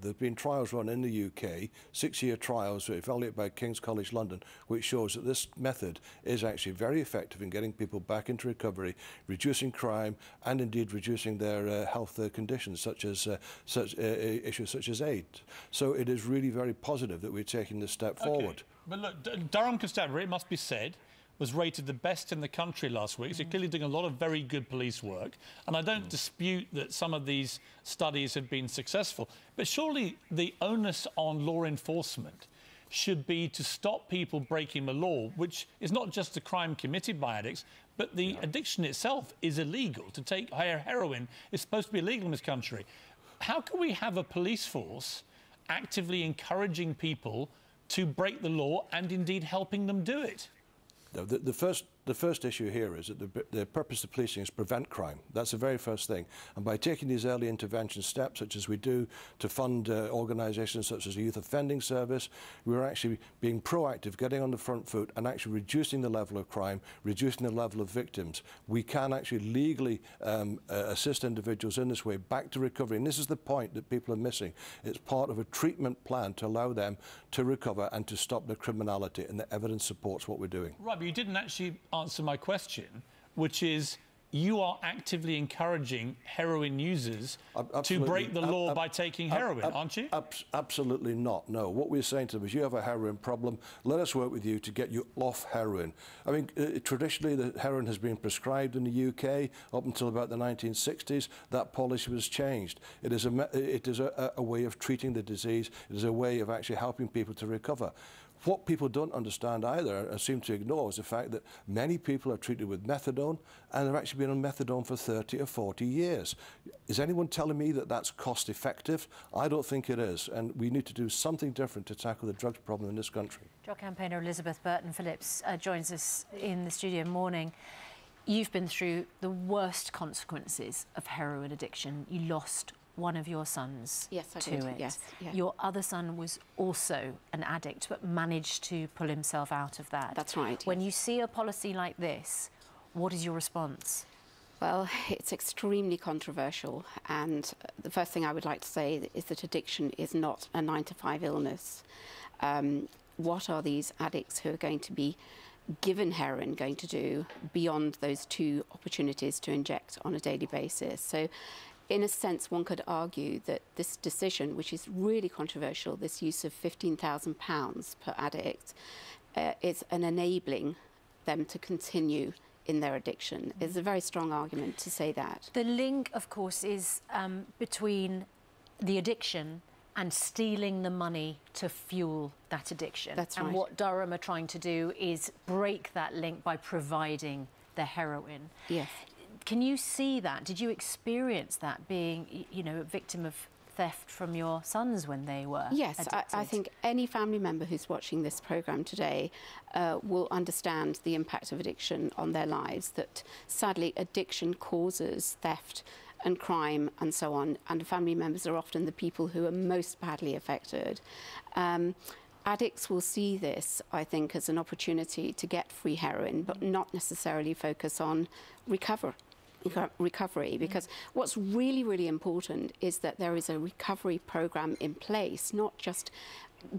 There have been trials run in the UK, 6-year trials evaluated by King's College London, which shows that this method is actually very effective in getting people back into recovery, reducing crime, and indeed reducing their health conditions, such as issues such as AIDS. So it is really very positive that we're taking this step forward. But look, Durham Constabulary, it must be said, was rated the best in the country last week. So clearly doing a lot of very good police work. And I don't dispute that some of these studies have been successful. But surely the onus on law enforcement should be to stop people breaking the law, which is not just a crime committed by addicts, but the addiction itself is illegal. To take heroin is supposed to be illegal in this country. How can we have a police force actively encouraging people to break the law and indeed helping them do it? The first issue here is that the purpose of policing is to prevent crime. That's the very first thing. And by taking these early intervention steps, such as we do to fund organisations such as the Youth Offending Service, we're actually being proactive, getting on the front foot and actually reducing the level of crime, reducing the level of victims. We can actually legally assist individuals in this way back to recovery. And this is the point that people are missing. It's part of a treatment plan to allow them to recover and to stop the criminality, and the evidence supports what we're doing. Right, but you didn't actually answer my question, which is you are actively encouraging heroin users to break the law by taking heroin, aren't you? Absolutely not, no. What we're saying to them is you have a heroin problem, let us work with you to get you off heroin. I mean, traditionally, the heroin has been prescribed in the UK up until about the 1960s. That policy was changed. It is a way of treating the disease. It is a way of actually helping people to recover. What people don't understand either, and seem to ignore, is the fact that many people are treated with methadone, and they've actually been on methadone for 30 or 40 years. Is anyone telling me that that's cost effective? I don't think it is, and we need to do something different to tackle the drugs problem in this country. Drug campaigner Elizabeth Burton-Phillips joins us in the studio morning. You've been through the worst consequences of heroin addiction. You lost one of your sons to it. Yes, yeah. Your other son was also an addict, but managed to pull himself out of that. That's right. When you see a policy like this, what is your response? Well, it's extremely controversial, and the first thing I would like to say is that addiction is not a 9-to-5 illness. What are these addicts who are going to be given heroin going to do beyond those 2 opportunities to inject on a daily basis? So in a sense, one could argue that this decision, which is really controversial, this use of £15,000 per addict, is an enabling them to continue in their addiction. It's a very strong argument to say that. The link, of course, is between the addiction and stealing the money to fuel that addiction. That's right. And what Durham are trying to do is break that link by providing the heroin. Yes. Can you see that? Did you experience that, being, you know, a victim of theft from your sons when they were Yes, I think any family member who's watching this programme today will understand the impact of addiction on their lives, that sadly addiction causes theft and crime and so on, and family members are often the people who are most badly affected. Addicts will see this, I think, as an opportunity to get free heroin, but not necessarily focus on recovery, because what's really, really important is that there is a recovery program in place, not just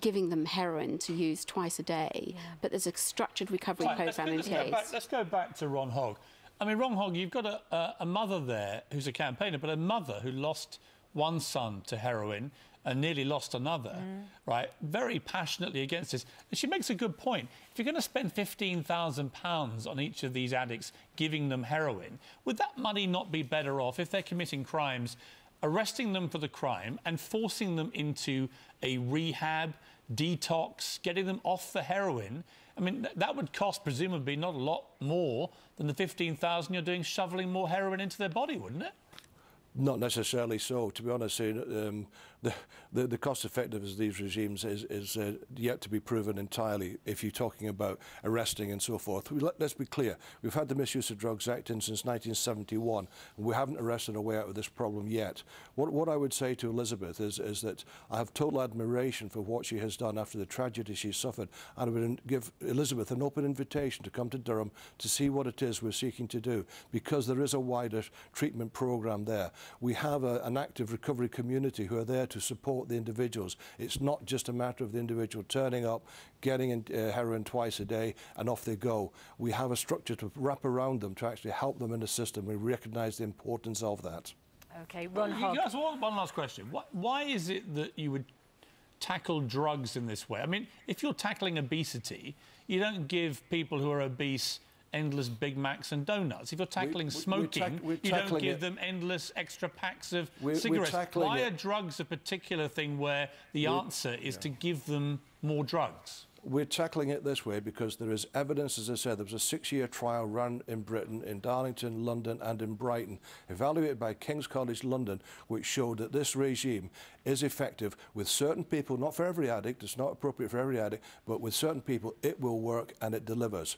giving them heroin to use twice a day, but there's a structured recovery program in place. Let's go back to Ron Hogg. I mean, Ron Hogg, you've got a mother there who's a campaigner, but a mother who lost one son to heroin and nearly lost another, right, very passionately against this. And she makes a good point. If you're going to spend £15,000 on each of these addicts giving them heroin, would that money not be better off if they're committing crimes, arresting them for the crime and forcing them into a rehab, detox, getting them off the heroin? I mean, that would cost, presumably, not a lot more than the $15,000 you're doing shoveling more heroin into their body, wouldn't it? Not necessarily so. To be honest, the cost effectiveness of these regimes is yet to be proven entirely if you're talking about arresting and so forth. Let's be clear, we've had the Misuse of Drugs Act in since 1971 and we haven't arrested our way out of this problem yet. What I would say to Elizabeth is that I have total admiration for what she has done after the tragedy she suffered, and I would give Elizabeth an open invitation to come to Durham to see what it is we're seeking to do, because there is a wider treatment programme there. We have an active recovery community who are there to support the individuals. It's not just a matter of the individual turning up, getting in, heroin twice a day, and off they go. We have a structure to wrap around them to actually help them in the system. We recognise the importance of that. OK, Ron Hogg. Just one last question. Why is it that you would tackle drugs in this way? I mean, if you're tackling obesity, you don't give people who are obese endless Big Macs and donuts. If you're tackling smoking, you don't give them endless extra packs of cigarettes. Why are drugs a particular thing where the answer is to give them more drugs? We're tackling it this way because there is evidence, as I said, there was a 6-year trial run in Britain, in Darlington, London and in Brighton, evaluated by King's College London, which showed that this regime is effective with certain people, not for every addict, it's not appropriate for every addict, but with certain people it will work and it delivers.